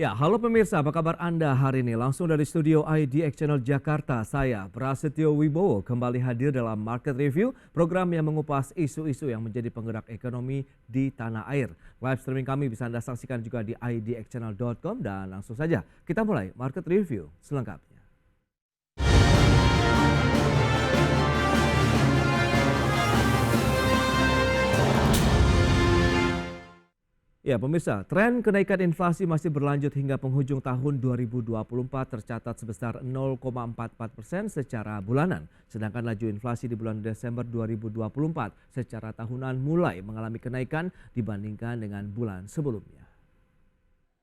Ya, halo pemirsa, apa kabar Anda hari ini? Langsung dari studio IDX Channel Jakarta, saya Prasetyo Wibowo kembali hadir dalam Market Review, program yang mengupas isu-isu yang menjadi penggerak ekonomi di tanah air. Live streaming kami bisa Anda saksikan juga di idxchannel.com dan langsung saja kita mulai Market Review selengkapnya. Ya pemirsa, tren kenaikan inflasi masih berlanjut hingga penghujung tahun 2024 tercatat sebesar 0,44% secara bulanan. Sedangkan laju inflasi di bulan Desember 2024 secara tahunan mulai mengalami kenaikan dibandingkan dengan bulan sebelumnya.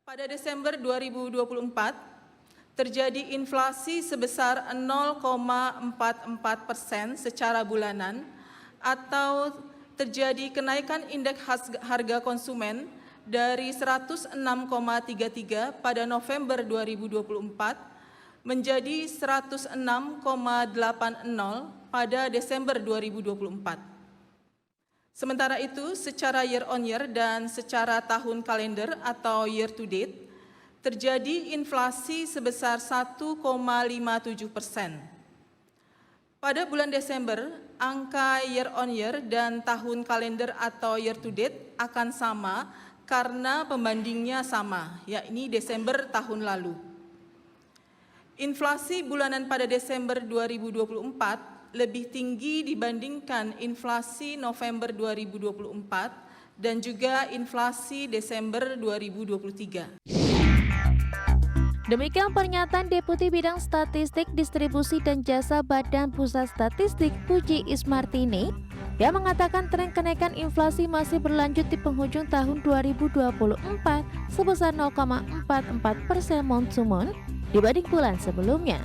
Pada Desember 2024 terjadi inflasi sebesar 0,44% secara bulanan atau terjadi kenaikan indeks harga konsumen dari 106,33 pada November 2024 menjadi 106,80 pada Desember 2024. Sementara itu, secara year on year dan secara tahun kalender atau year to date, terjadi inflasi sebesar 1,57%. Pada bulan Desember, angka year on year dan tahun kalender atau year to date akan sama karena pembandingnya sama, yakni Desember tahun lalu. Inflasi bulanan pada Desember 2024 lebih tinggi dibandingkan inflasi November 2024 dan juga inflasi Desember 2023. Demikian pernyataan Deputi Bidang Statistik Distribusi dan Jasa Badan Pusat Statistik Puji Ismartini yang mengatakan tren kenaikan inflasi masih berlanjut di penghujung tahun 2024 sebesar 0,44% month to month dibanding bulan sebelumnya.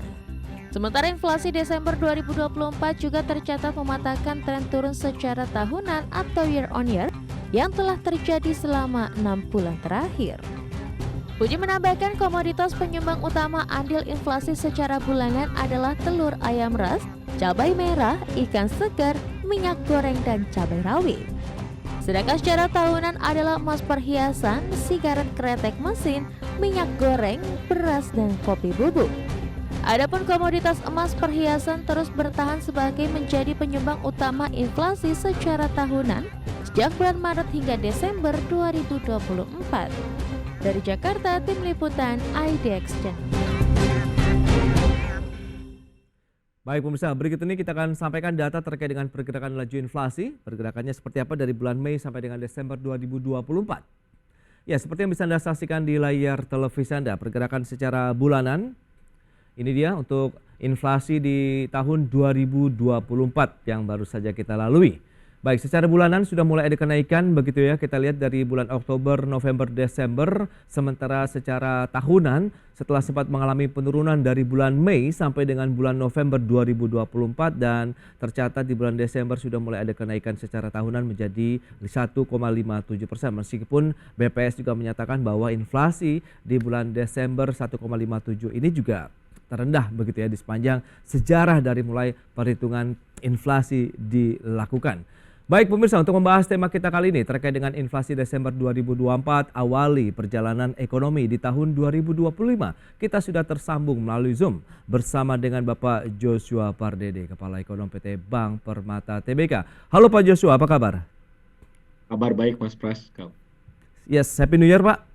Sementara inflasi Desember 2024 juga tercatat mematahkan tren turun secara tahunan atau year on year yang telah terjadi selama 6 bulan terakhir. Puji menambahkan komoditas penyumbang utama andil inflasi secara bulanan adalah telur ayam ras, cabai merah, ikan segar, minyak goreng, dan cabai rawit. Sedangkan secara tahunan adalah emas perhiasan, sigaret kretek mesin, minyak goreng, beras, dan kopi bubuk. Adapun komoditas emas perhiasan terus bertahan sebagai menjadi penyumbang utama inflasi secara tahunan sejak bulan Maret hingga Desember 2024. Dari Jakarta, Tim Liputan IDX Channel. Baik pemirsa, berikut ini kita akan sampaikan data terkait dengan pergerakan laju inflasi. Pergerakannya seperti apa dari bulan Mei sampai dengan Desember 2024. Ya, seperti yang bisa Anda saksikan di layar televisi Anda, pergerakan secara bulanan. Ini dia untuk inflasi di tahun 2024 yang baru saja kita lalui. Baik, secara bulanan sudah mulai ada kenaikan begitu ya, kita lihat dari bulan Oktober, November, Desember. Sementara secara tahunan setelah sempat mengalami penurunan dari bulan Mei sampai dengan bulan November 2024 dan tercatat di bulan Desember sudah mulai ada kenaikan secara tahunan menjadi 1,57%. Meskipun BPS juga menyatakan bahwa inflasi di bulan Desember 1,57 ini juga terendah begitu ya di sepanjang sejarah dari mulai perhitungan inflasi dilakukan. Baik pemirsa, untuk membahas tema kita kali ini terkait dengan inflasi Desember 2024 awali perjalanan ekonomi di tahun 2025. Kita sudah tersambung melalui Zoom bersama dengan Bapak Joshua Pardede, Kepala Ekonom PT Bank Permata Tbk. Halo Pak Joshua, apa kabar? Kabar baik Mas Pras. Yes, Happy New Year Pak.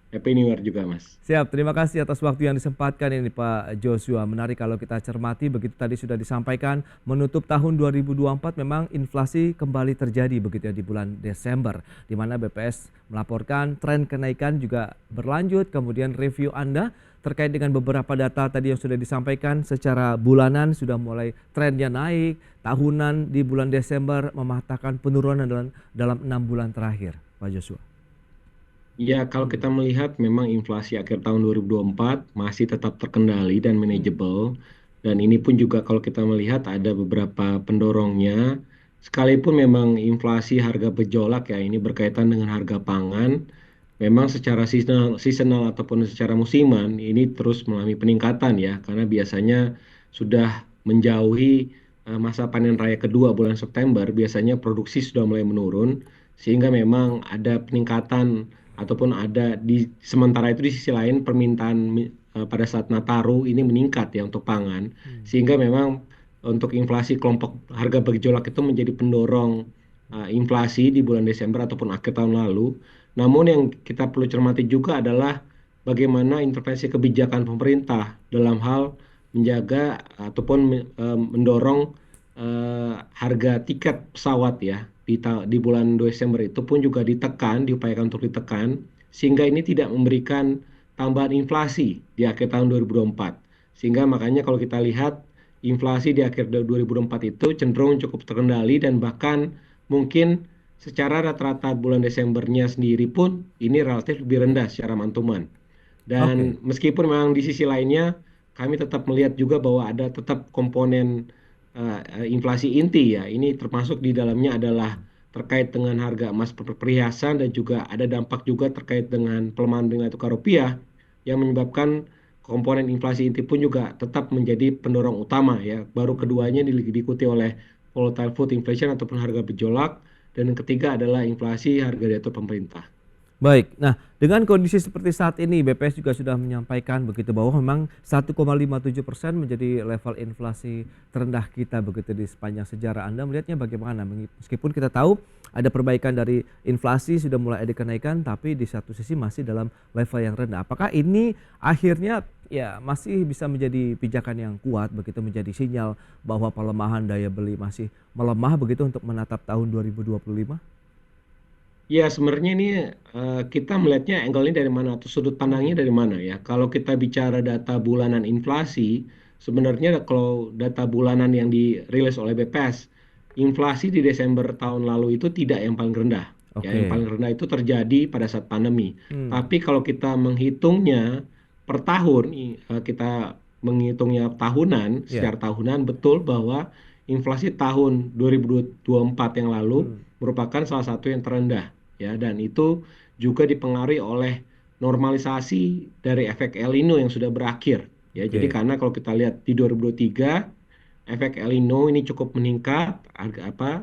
Happy New Year juga Mas. Siap, terima kasih atas waktu yang disempatkan ini Pak Joshua. Menarik kalau kita cermati, begitu tadi sudah disampaikan, menutup tahun 2024 memang inflasi kembali terjadi begitu ya di bulan Desember. Di mana BPS melaporkan tren kenaikan juga berlanjut, kemudian review Anda terkait dengan beberapa data tadi yang sudah disampaikan secara bulanan sudah mulai trennya naik, tahunan di bulan Desember mematahkan penurunan dalam 6 bulan terakhir, Pak Joshua. Ya, kalau kita melihat memang inflasi akhir tahun 2024 masih tetap terkendali dan manageable. Dan ini pun juga kalau kita melihat ada beberapa pendorongnya. Sekalipun memang inflasi harga bergejolak ya, ini berkaitan dengan harga pangan. Memang secara seasonal ataupun secara musiman ini terus mengalami peningkatan ya. Karena biasanya sudah menjauhi masa panen raya kedua bulan September, biasanya produksi sudah mulai menurun. Sehingga memang ada peningkatan ataupun ada sementara itu di sisi lain permintaan pada saat Nataru ini meningkat ya untuk pangan, sehingga memang untuk inflasi kelompok harga bergejolak itu menjadi pendorong inflasi di bulan Desember ataupun akhir tahun lalu. Namun yang kita perlu cermati juga adalah bagaimana intervensi kebijakan pemerintah dalam hal menjaga ataupun mendorong harga tiket pesawat ya di bulan Desember itu pun juga diupayakan untuk ditekan sehingga ini tidak memberikan tambahan inflasi di akhir tahun 2024. Sehingga makanya kalau kita lihat inflasi di akhir 2024 itu cenderung cukup terkendali dan bahkan mungkin secara rata-rata bulan Desembernya sendiri pun ini relatif lebih rendah secara mantuman. Dan meskipun memang di sisi lainnya kami tetap melihat juga bahwa ada tetap komponen inflasi inti ya. Ini termasuk di dalamnya adalah terkait dengan harga emas perhiasan dan juga ada dampak juga terkait dengan pelemahan nilai tukar rupiah yang menyebabkan komponen inflasi inti pun juga tetap menjadi pendorong utama ya. Baru keduanya diikuti oleh volatile food inflation ataupun harga bergejolak, dan yang ketiga adalah inflasi harga diatur pemerintah. Baik, nah dengan kondisi seperti saat ini BPS juga sudah menyampaikan begitu bahwa memang 1,57% menjadi level inflasi terendah kita begitu di sepanjang sejarah. Anda melihatnya bagaimana? Meskipun kita tahu ada perbaikan dari inflasi sudah mulai ada kenaikan, tapi di satu sisi masih dalam level yang rendah. Apakah ini akhirnya ya masih bisa menjadi pijakan yang kuat begitu, menjadi sinyal bahwa pelemahan daya beli masih melemah begitu untuk menatap tahun 2025? Ya, sebenarnya ini kita melihatnya angle ini dari mana atau sudut pandangnya dari mana ya. Kalau kita bicara data bulanan inflasi, sebenarnya kalau data bulanan yang dirilis oleh BPS, inflasi di Desember tahun lalu itu tidak yang paling rendah. Ya, yang paling rendah itu terjadi pada saat pandemi. Tapi kalau kita menghitungnya per tahun, kita menghitungnya tahunan, secara tahunan, betul bahwa inflasi tahun 2024 yang lalu merupakan salah satu yang terendah. Ya, dan itu juga dipengaruhi oleh normalisasi dari efek El Nino yang sudah berakhir. Ya, jadi karena kalau kita lihat di 2023 efek El Nino ini cukup meningkat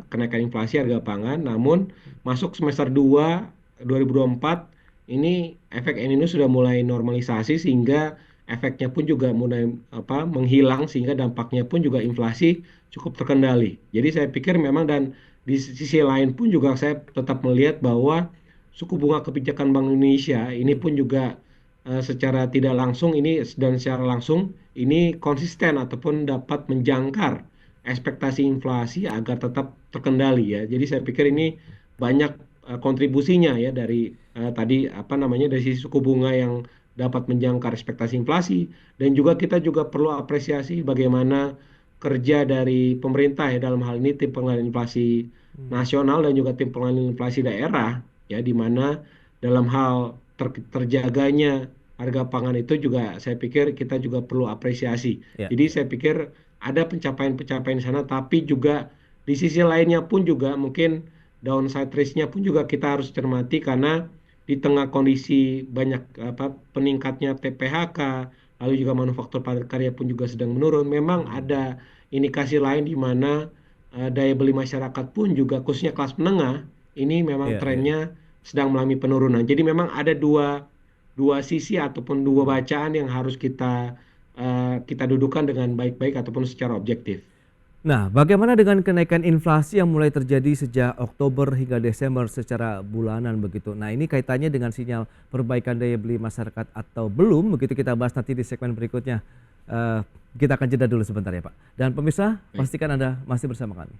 kenaikan inflasi harga pangan, namun masuk semester 2 2024 ini efek El Nino sudah mulai normalisasi sehingga efeknya pun juga mulai menghilang sehingga dampaknya pun juga inflasi cukup terkendali. Jadi saya pikir memang, dan di sisi lain pun juga saya tetap melihat bahwa suku bunga kebijakan Bank Indonesia ini pun juga secara tidak langsung ini dan secara langsung ini konsisten ataupun dapat menjangkar ekspektasi inflasi agar tetap terkendali ya. Jadi saya pikir ini banyak kontribusinya ya dari tadi dari sisi suku bunga yang dapat menjangkar ekspektasi inflasi, dan juga kita juga perlu apresiasi bagaimana kerja dari pemerintah ya dalam hal ini tim pengendalian inflasi nasional dan juga tim pengendalian inflasi daerah ya, di mana dalam hal terjaganya harga pangan itu juga saya pikir kita juga perlu apresiasi. Jadi saya pikir ada pencapaian-pencapaian di sana, tapi juga di sisi lainnya pun juga mungkin downside risk-nya pun juga kita harus cermati, karena di tengah kondisi banyak peningkatnya TPHK, lalu juga manufaktur padat karya pun juga sedang menurun. Memang ada indikasi lain di mana daya beli masyarakat pun juga khususnya kelas menengah ini memang trennya sedang mengalami penurunan. Jadi memang ada dua sisi ataupun dua bacaan yang harus kita dudukan dengan baik-baik ataupun secara objektif. Nah, bagaimana dengan kenaikan inflasi yang mulai terjadi sejak Oktober hingga Desember secara bulanan begitu? Nah, ini kaitannya dengan sinyal perbaikan daya beli masyarakat atau belum? Begitu kita bahas nanti di segmen berikutnya. Kita akan jeda dulu sebentar ya Pak. Dan pemirsa, pastikan Anda masih bersama kami.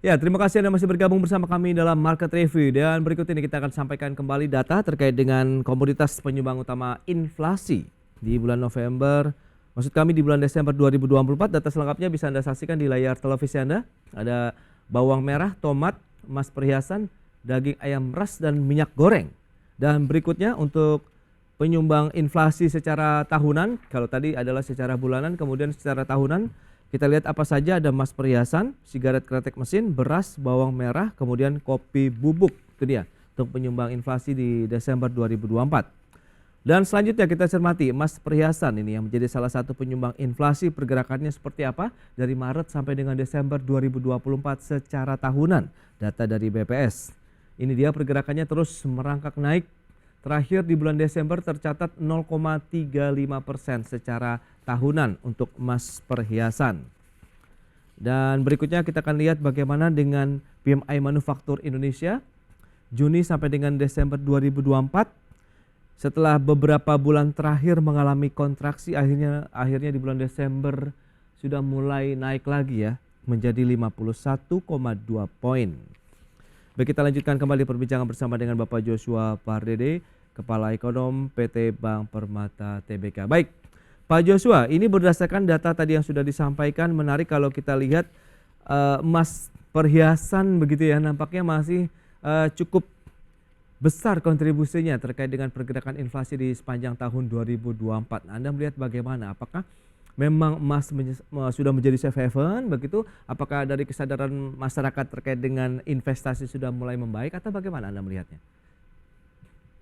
Ya, terima kasih Anda masih bergabung bersama kami dalam Market Review, dan berikut ini kita akan sampaikan kembali data terkait dengan komoditas penyumbang utama inflasi di bulan November. Maksud kami di bulan Desember 2024. Data selengkapnya bisa Anda saksikan di layar televisi Anda. Ada bawang merah, tomat, emas perhiasan, daging ayam ras, dan minyak goreng. Dan berikutnya untuk penyumbang inflasi secara tahunan, kalau tadi adalah secara bulanan, kemudian secara tahunan. Kita lihat apa saja, ada emas perhiasan, sigaret kretek mesin, beras, bawang merah, kemudian kopi bubuk. Itu dia untuk penyumbang inflasi di Desember 2024. Dan selanjutnya kita cermati emas perhiasan ini yang menjadi salah satu penyumbang inflasi. Pergerakannya seperti apa dari Maret sampai dengan Desember 2024 secara tahunan. Data dari BPS. Ini dia pergerakannya terus merangkak naik. Terakhir di bulan Desember tercatat 0,35% secara tahunan untuk emas perhiasan. Dan berikutnya kita akan lihat bagaimana dengan PMI Manufaktur Indonesia Juni sampai dengan Desember 2024. Setelah beberapa bulan terakhir mengalami kontraksi, akhirnya di bulan Desember sudah mulai naik lagi ya, menjadi 51,2 poin. Baik, kita lanjutkan kembali perbincangan bersama dengan Bapak Joshua Pardede, Kepala Ekonom PT Bank Permata Tbk. Baik, Pak Joshua, ini berdasarkan data tadi yang sudah disampaikan, menarik kalau kita lihat emas perhiasan begitu ya, nampaknya masih cukup besar kontribusinya terkait dengan pergerakan inflasi di sepanjang tahun 2024. Anda melihat bagaimana? Apakah memang emas sudah menjadi safe haven begitu? Apakah dari kesadaran masyarakat terkait dengan investasi sudah mulai membaik atau bagaimana Anda melihatnya?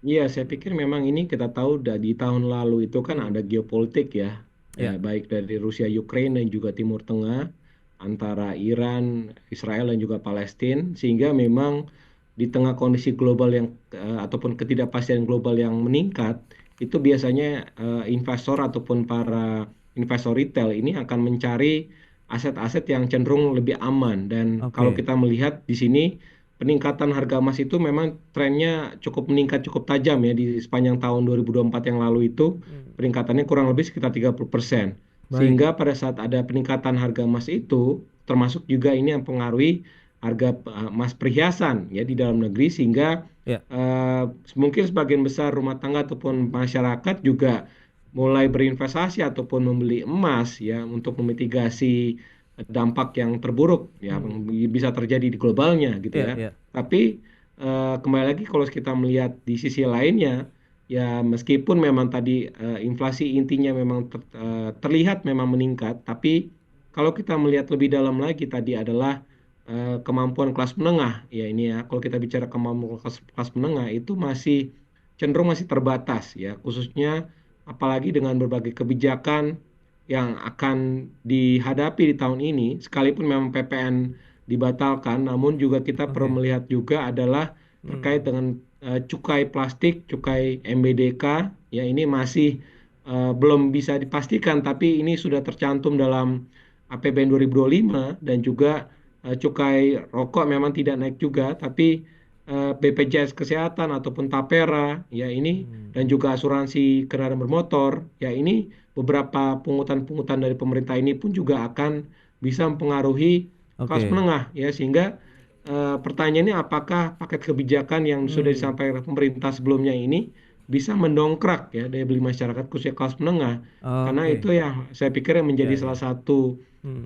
Iya, saya pikir memang ini kita tahu di tahun lalu itu kan ada geopolitik ya, Ya. baik dari Rusia, Ukraina dan juga Timur Tengah, antara Iran, Israel dan juga Palestina, sehingga memang di tengah kondisi global yang ataupun ketidakpastian global yang meningkat, itu biasanya investor ataupun para investor retail ini akan mencari aset-aset yang cenderung lebih aman. Dan kalau Oke. kita melihat di sini peningkatan harga emas itu memang trennya cukup meningkat cukup tajam ya di sepanjang tahun 2024 yang lalu itu peningkatannya kurang lebih sekitar 30%. Baik. Sehingga pada saat ada peningkatan harga emas itu termasuk juga ini yang mempengaruhi harga emas perhiasan ya di dalam negeri, sehingga Ya. mungkin sebagian besar rumah tangga ataupun masyarakat juga mulai berinvestasi ataupun membeli emas ya untuk memitigasi dampak yang terburuk ya bisa terjadi di globalnya gitu Ya, ya. ya. Tapi kembali lagi kalau kita melihat di sisi lainnya ya, meskipun memang tadi inflasi intinya memang terlihat memang meningkat, tapi kalau kita melihat lebih dalam lagi tadi adalah kemampuan kelas menengah ya, ini ya kalau kita bicara kemampuan kelas menengah itu masih cenderung masih terbatas ya, khususnya apalagi dengan berbagai kebijakan yang akan dihadapi di tahun ini. Sekalipun memang PPN dibatalkan, namun juga kita Oke. perlu melihat juga adalah terkait dengan cukai plastik, cukai MBDK ya, ini masih belum bisa dipastikan, tapi ini sudah tercantum dalam APBN 2025. Dan juga cukai rokok memang tidak naik juga, tapi BPJS Kesehatan ataupun Tapera ya ini, dan juga asuransi kendaraan bermotor ya, ini beberapa pungutan-pungutan dari pemerintah ini pun juga akan bisa mempengaruhi kelas Oke. menengah ya, sehingga pertanyaannya apakah paket kebijakan yang sudah disampaikan pemerintah sebelumnya ini bisa mendongkrak ya daya beli masyarakat khususnya kelas menengah, karena Oke. itu ya saya pikir yang menjadi Ya, salah ya. satu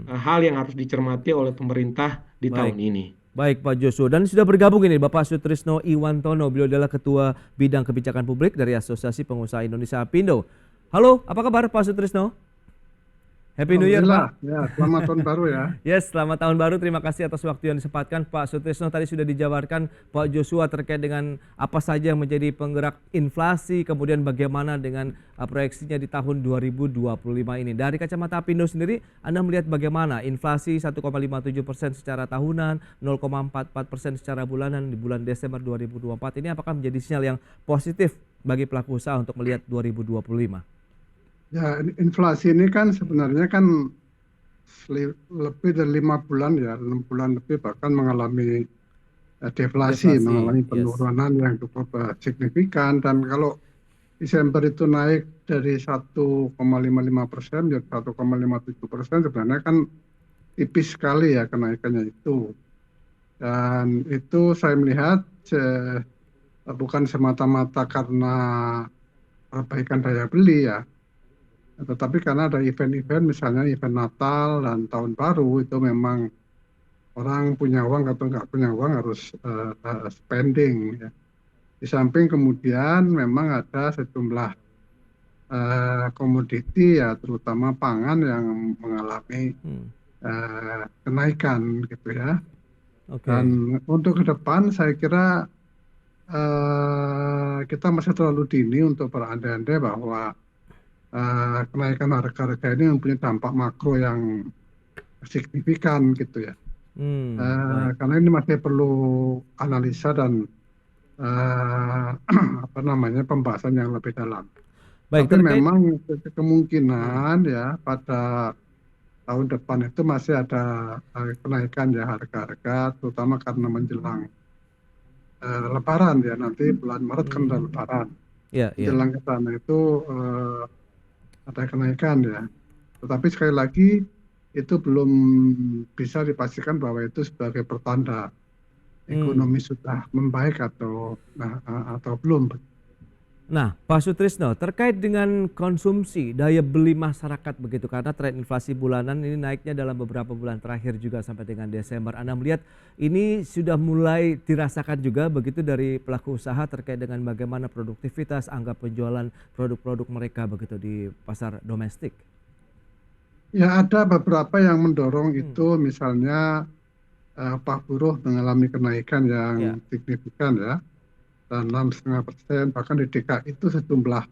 hal yang harus dicermati oleh pemerintah di Baik. tahun ini. Baik Pak Joshua, dan sudah bergabung ini Bapak Sutrisno Iwantono, beliau adalah Ketua Bidang Kebijakan Publik dari Asosiasi Pengusaha Indonesia Apindo. Halo, apa kabar Pak Sutrisno? Happy New Year Pak. Alhamdulillah, ya selamat tahun baru ya. Yes, selamat tahun baru. Terima kasih atas waktu yang disempatkan Pak Sutrisno. Tadi sudah dijabarkan Pak Joshua terkait dengan apa saja yang menjadi penggerak inflasi, kemudian bagaimana dengan proyeksinya di tahun 2025 ini. Dari kacamata Apindo sendiri, Anda melihat bagaimana inflasi 1,57% secara tahunan, 0,44% secara bulanan di bulan Desember 2024 ini, apakah menjadi sinyal yang positif bagi pelaku usaha untuk melihat 2025? Ya, inflasi ini kan sebenarnya kan lebih dari 5 bulan ya, 6 bulan lebih bahkan mengalami deflasi, mengalami penurunan yang cukup signifikan. Dan kalau Desember itu naik dari 1,55% menjadi 1,57%, sebenarnya kan tipis sekali ya kenaikannya itu. Dan itu saya melihat bukan semata-mata karena perbaikan daya beli ya, tetapi karena ada event-event, misalnya event Natal dan Tahun Baru, itu memang orang punya uang atau nggak punya uang harus spending ya. Di samping kemudian memang ada sejumlah komoditi ya, terutama pangan yang mengalami kenaikan gitu ya. Oke. Dan untuk ke depan saya kira kita masih terlalu dini untuk berandai-andai bahwa kenaikan harga-harga ini mempunyai dampak makro yang signifikan gitu ya. Baik. Karena ini masih perlu analisa dan pembahasan yang lebih dalam. Baik, Tapi terkait memang kemungkinan ya pada tahun depan itu masih ada kenaikan ya harga-harga, terutama karena menjelang Lebaran ya, nanti bulan Maret kan ada Lebaran. ya, ya. Menjelang ke sana itu ada kenaikan ya. Tetapi sekali lagi itu belum bisa dipastikan bahwa itu sebagai pertanda ekonomi sudah membaik atau belum. Nah, Pak Sutrisno, terkait dengan konsumsi daya beli masyarakat begitu, karena tren inflasi bulanan ini naiknya dalam beberapa bulan terakhir juga sampai dengan Desember. Anda melihat ini sudah mulai dirasakan juga begitu dari pelaku usaha terkait dengan bagaimana produktivitas, angka penjualan produk-produk mereka begitu di pasar domestik. Ya, ada beberapa yang mendorong itu, misalnya upah buruh mengalami kenaikan yang signifikan ya, dan 6,5%, bahkan di DKI itu sejumlah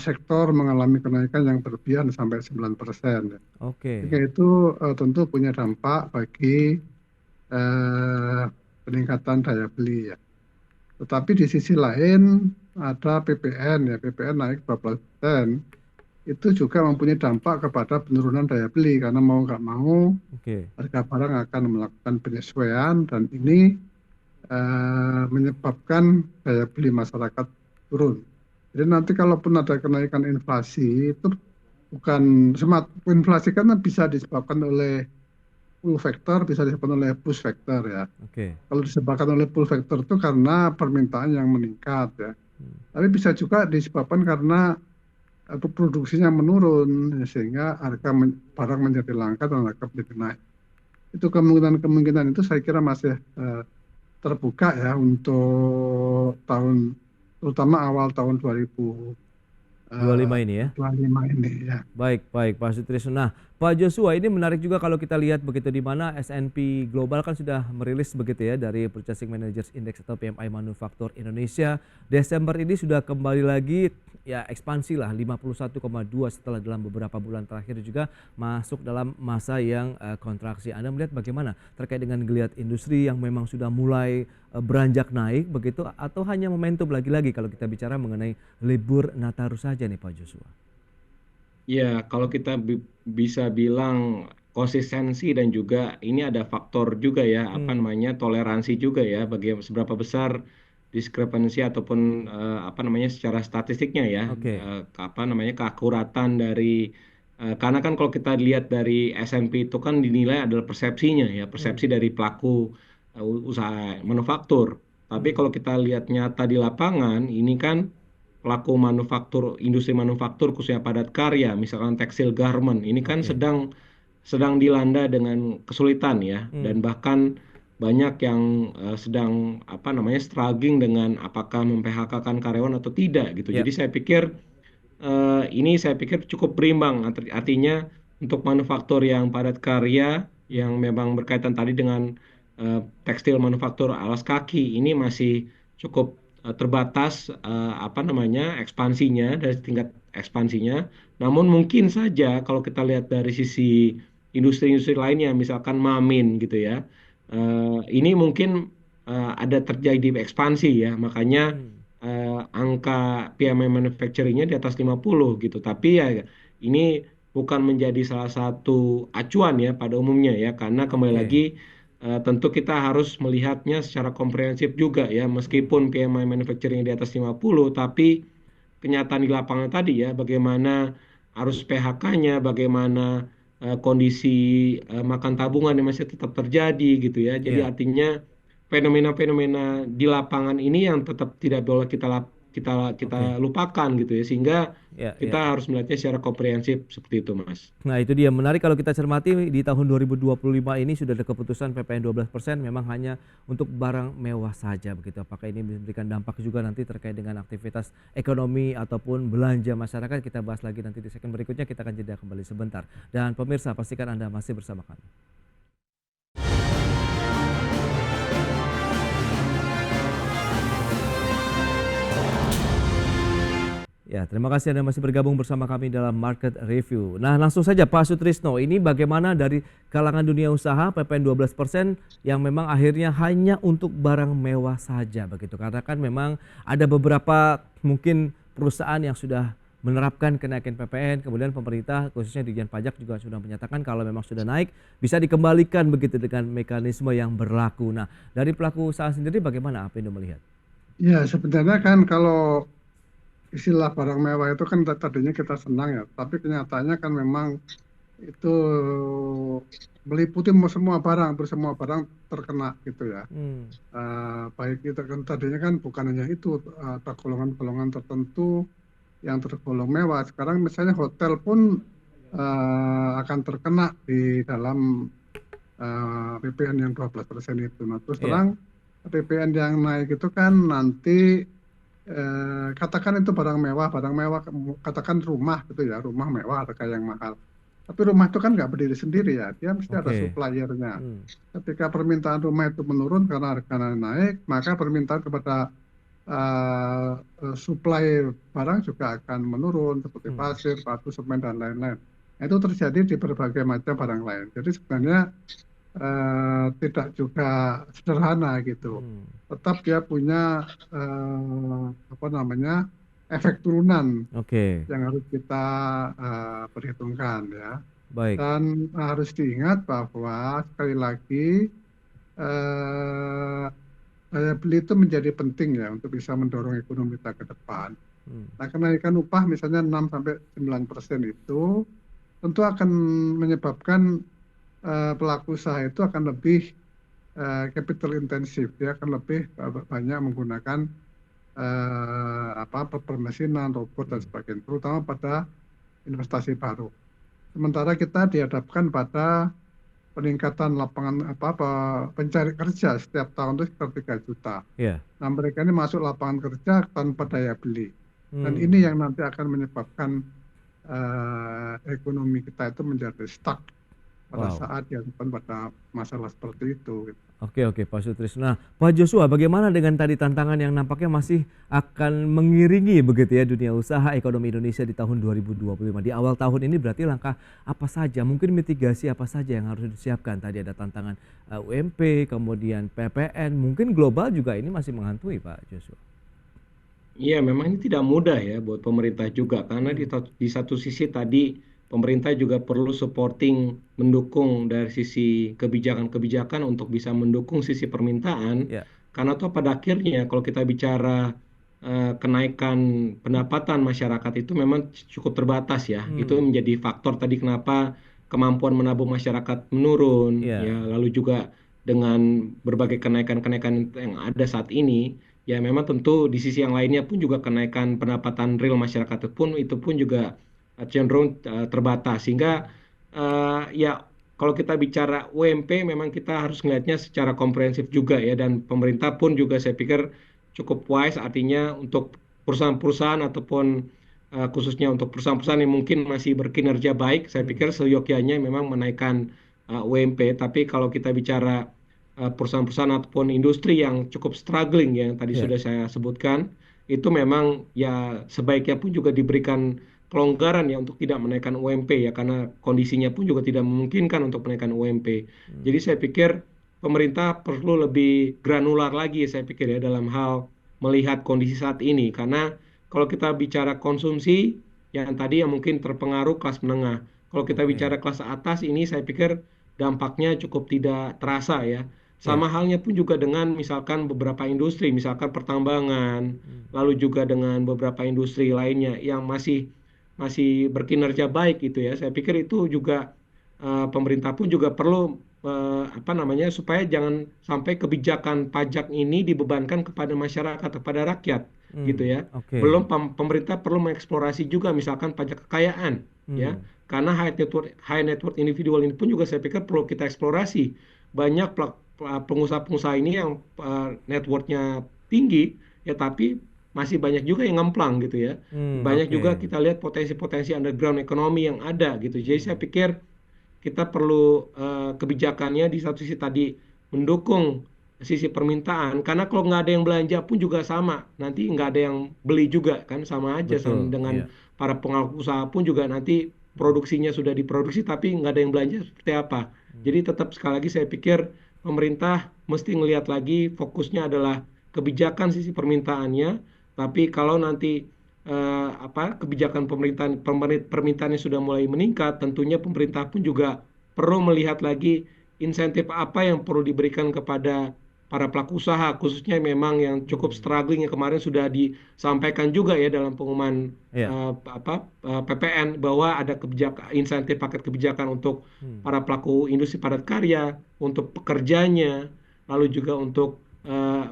sektor mengalami kenaikan yang berlebihan sampai 9%. Oke. Sehingga itu tentu punya dampak bagi peningkatan daya beli ya. Tetapi di sisi lain ada PPN ya, PPN naik 12%. Itu juga mempunyai dampak kepada penurunan daya beli, karena mau nggak mau harga barang akan melakukan penyesuaian, dan ini menyebabkan daya beli masyarakat turun. Jadi nanti kalaupun ada kenaikan inflasi itu bukan inflasi, karena bisa disebabkan oleh pull factor, bisa disebabkan oleh push factor ya. Kalau disebabkan oleh pull factor itu karena permintaan yang meningkat ya. Tapi bisa juga disebabkan karena produksinya menurun sehingga harga barang menjadi langka dan harga menjadi naik. Itu kemungkinan itu saya kira masih terbuka ya untuk terutama awal tahun 2025 ini ya. Ya. Baik Pak Sutrisno. Nah, Pak Joshua, ini menarik juga kalau kita lihat begitu, di mana S&P Global kan sudah merilis begitu ya dari Purchasing Managers Index atau PMI Manufaktur Indonesia. Desember ini sudah kembali lagi ya ekspansi lah 51,2 setelah dalam beberapa bulan terakhir juga masuk dalam masa yang kontraksi. Anda melihat bagaimana terkait dengan geliat industri yang memang sudah mulai beranjak naik begitu, atau hanya momentum lagi-lagi kalau kita bicara mengenai libur Nataru saja nih Pak Joshua? Ya, kalau kita bisa bilang konsistensi dan juga ini ada faktor juga ya, toleransi juga ya, seberapa besar diskrepansi ataupun secara statistiknya ya, keakuratan dari karena kan kalau kita lihat dari S&P itu kan dinilai adalah persepsinya ya, persepsi dari pelaku usaha manufaktur. Tapi kalau kita lihat nyata di lapangan, ini kan pelaku manufaktur, industri manufaktur khususnya padat karya, misalkan tekstil garment, ini kan sedang dilanda dengan kesulitan ya, dan bahkan banyak yang sedang struggling dengan apakah mem-PHK-kan karyawan atau tidak gitu. Jadi saya pikir ini cukup berimbang, artinya untuk manufaktur yang padat karya yang memang berkaitan tadi dengan tekstil manufaktur alas kaki, ini masih cukup terbatas ekspansinya, dari tingkat ekspansinya. Namun mungkin saja kalau kita lihat dari sisi industri-industri lainnya, misalkan Mamin gitu ya, ini mungkin ada terjadi ekspansi ya, makanya angka PMI manufacturing-nya di atas 50 gitu. Tapi ya ini bukan menjadi salah satu acuan ya pada umumnya ya, karena kembali lagi tentu kita harus melihatnya secara komprehensif juga ya, meskipun PMI manufacturing di atas 50, tapi kenyataan di lapangan tadi ya, bagaimana arus PHK-nya, bagaimana kondisi makan tabungan yang masih tetap terjadi gitu ya. Jadi artinya fenomena-fenomena di lapangan ini yang tetap tidak boleh kita lupakan gitu ya, sehingga kita harus melihatnya secara komprehensif seperti itu, Mas. Nah, itu dia menarik kalau kita cermati di tahun 2025 ini sudah ada keputusan PPN 12% memang hanya untuk barang mewah saja begitu. Apakah ini memberikan dampak juga nanti terkait dengan aktivitas ekonomi ataupun belanja masyarakat? Kita bahas lagi nanti di segmen berikutnya. Kita akan jeda kembali sebentar. Dan pemirsa, pastikan Anda masih bersama kami. Ya, terima kasih Anda masih bergabung bersama kami dalam Market Review. Nah, langsung saja Pak Sutrisno, ini bagaimana dari kalangan dunia usaha PPN 12% yang memang akhirnya hanya untuk barang mewah saja begitu. Karena kan memang ada beberapa mungkin perusahaan yang sudah menerapkan kenaikan PPN, kemudian pemerintah khususnya Ditjen Pajak juga sudah menyatakan kalau memang sudah naik bisa dikembalikan begitu dengan mekanisme yang berlaku. Nah, dari pelaku usaha sendiri bagaimana Apindo melihat? Ya, sebenarnya kan kalau istilah barang mewah itu kan tadinya kita senang ya, tapi kenyataannya kan memang itu meliputi semua barang, semua barang terkena gitu ya. Baik itu kan tadinya kan bukan hanya itu, ada golongan-golongan tertentu yang tergolong mewah. Sekarang misalnya hotel pun akan terkena di dalam PPN yang 12% itu. Nah, terus terang PPN yang naik itu kan nanti katakan itu barang mewah, katakan rumah gitu ya, rumah mewah harga yang mahal. Tapi rumah itu kan nggak berdiri sendiri ya, dia mesti ada suppliernya. Ketika permintaan rumah itu menurun karena harganya naik, maka permintaan kepada supply barang juga akan menurun seperti pasir, batu, semen dan lain-lain. Itu terjadi di berbagai macam barang lain. Jadi sebenarnya tidak juga sederhana gitu. Tetap dia punya efek turunan yang harus kita perhitungkan ya. Baik. Dan harus diingat bahwa sekali lagi daya beli itu menjadi penting ya untuk bisa mendorong ekonomi kita ke depan. Nah, kenaikan upah misalnya 6-9% itu tentu akan menyebabkan pelaku usaha itu akan lebih capital intensif, dia akan lebih banyak menggunakan permesinan, robot dan sebagainya, terutama pada investasi baru. Sementara kita dihadapkan pada peningkatan lapangan pencari kerja setiap tahun itu sekitar 3 juta. Nah, mereka ini masuk lapangan kerja tanpa daya beli. Dan ini yang nanti akan menyebabkan ekonomi kita itu menjadi stuck pada saat yang pada masalah seperti itu. Oke Pak Sutrisno. Nah, Pak Joshua, bagaimana dengan tadi tantangan yang nampaknya masih akan mengiringi begitu ya dunia usaha ekonomi Indonesia di tahun 2025. Di awal tahun ini berarti langkah apa saja, mungkin mitigasi apa saja yang harus disiapkan? Tadi ada tantangan UMP, kemudian PPN, mungkin global juga ini masih menghantui Pak Joshua. Iya, memang ini tidak mudah ya buat pemerintah juga, karena di satu sisi tadi pemerintah juga perlu supporting, mendukung dari sisi kebijakan-kebijakan untuk bisa mendukung sisi permintaan. Karena toh pada akhirnya kalau kita bicara kenaikan pendapatan masyarakat itu memang cukup terbatas ya. Itu menjadi faktor tadi kenapa kemampuan menabung masyarakat menurun. Ya, lalu juga dengan berbagai kenaikan-kenaikan yang ada saat ini, ya memang tentu di sisi yang lainnya pun juga kenaikan pendapatan real masyarakat itu pun juga cenderung terbatas, sehingga ya kalau kita bicara UMP memang kita harus melihatnya secara komprehensif juga ya, dan pemerintah pun juga saya pikir cukup wise, artinya untuk perusahaan-perusahaan ataupun khususnya untuk perusahaan-perusahaan yang mungkin masih berkinerja baik, saya pikir seyogyanya memang menaikkan UMP. Tapi kalau kita bicara perusahaan-perusahaan ataupun industri yang cukup struggling yang tadi sudah saya sebutkan, itu memang ya sebaiknya pun juga diberikan pelonggaran ya untuk tidak menaikkan UMP ya, karena kondisinya pun juga tidak memungkinkan untuk menaikkan UMP. Jadi saya pikir pemerintah perlu lebih granular lagi saya pikir ya dalam hal melihat kondisi saat ini, karena kalau kita bicara konsumsi yang tadi yang mungkin terpengaruh kelas menengah, kalau kita bicara kelas atas ini saya pikir dampaknya cukup tidak terasa ya. Sama halnya pun juga dengan misalkan beberapa industri, misalkan pertambangan, lalu juga dengan beberapa industri lainnya yang masih berkinerja baik gitu ya. Saya pikir itu juga pemerintah pun juga perlu supaya jangan sampai kebijakan pajak ini dibebankan kepada masyarakat, kepada rakyat gitu ya. Belum pemerintah perlu mengeksplorasi juga misalkan pajak kekayaan ya. Karena high net worth individual ini pun juga saya pikir perlu kita eksplorasi. Banyak pengusaha-pengusaha ini yang net worth-nya tinggi ya, tapi masih banyak juga yang ngemplang gitu ya. Banyak juga kita lihat potensi-potensi underground ekonomi yang ada gitu. Jadi saya pikir kita perlu kebijakannya di satu sisi tadi mendukung sisi permintaan, karena kalau nggak ada yang belanja pun juga sama, nanti nggak ada yang beli juga kan, sama aja sama Betul, dengan iya. para pelaku usaha pun juga nanti produksinya sudah diproduksi tapi nggak ada yang belanja seperti apa. Jadi tetap sekali lagi saya pikir pemerintah mesti ngelihat lagi fokusnya adalah kebijakan sisi permintaannya, tapi kalau nanti kebijakan permintaannya sudah mulai meningkat, tentunya pemerintah pun juga perlu melihat lagi insentif apa yang perlu diberikan kepada para pelaku usaha, khususnya memang yang cukup struggling yang kemarin sudah disampaikan juga ya dalam pengumuman Iya. PPN, bahwa ada insentif paket kebijakan untuk para pelaku industri padat karya, untuk pekerjanya, lalu juga untuk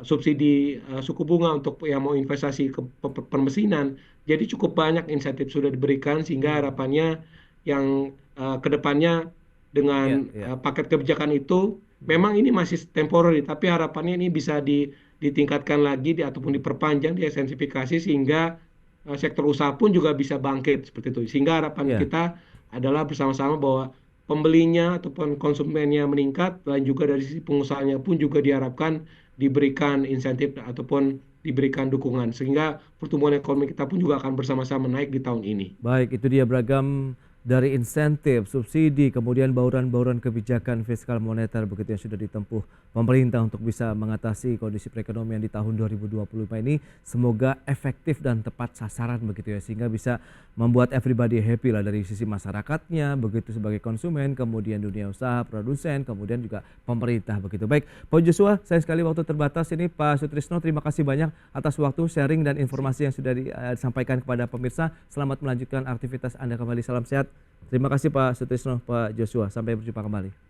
subsidi suku bunga untuk yang mau investasi ke permesinan. Jadi cukup banyak insentif sudah diberikan, sehingga harapannya yang kedepannya Iya, dengan iya. paket kebijakan itu memang ini masih temporary, tapi harapannya ini bisa ditingkatkan lagi ataupun diperpanjang, diekstensifikasi, sehingga sektor usaha pun juga bisa bangkit seperti itu. Sehingga harapan Iya. kita adalah bersama-sama bahwa pembelinya ataupun konsumennya meningkat, dan juga dari sisi pengusahanya pun juga diharapkan diberikan insentif ataupun diberikan dukungan, sehingga pertumbuhan ekonomi kita pun juga akan bersama-sama naik di tahun ini. Baik, itu dia beragam dari insentif, subsidi, kemudian bauran-bauran kebijakan fiskal moneter begitu yang sudah ditempuh pemerintah untuk bisa mengatasi kondisi perekonomian di tahun 2025 ini. Semoga efektif dan tepat sasaran begitu ya, sehingga bisa membuat everybody happy lah, dari sisi masyarakatnya, begitu sebagai konsumen, kemudian dunia usaha, produsen, kemudian juga pemerintah begitu. Baik, Pak Joshua, sayang sekali waktu terbatas ini. Pak Sutrisno, terima kasih banyak atas waktu, sharing dan informasi yang sudah disampaikan kepada pemirsa. Selamat melanjutkan aktivitas Anda kembali. Salam sehat. Terima kasih Pak Sutrisno, Pak Joshua. Sampai berjumpa kembali.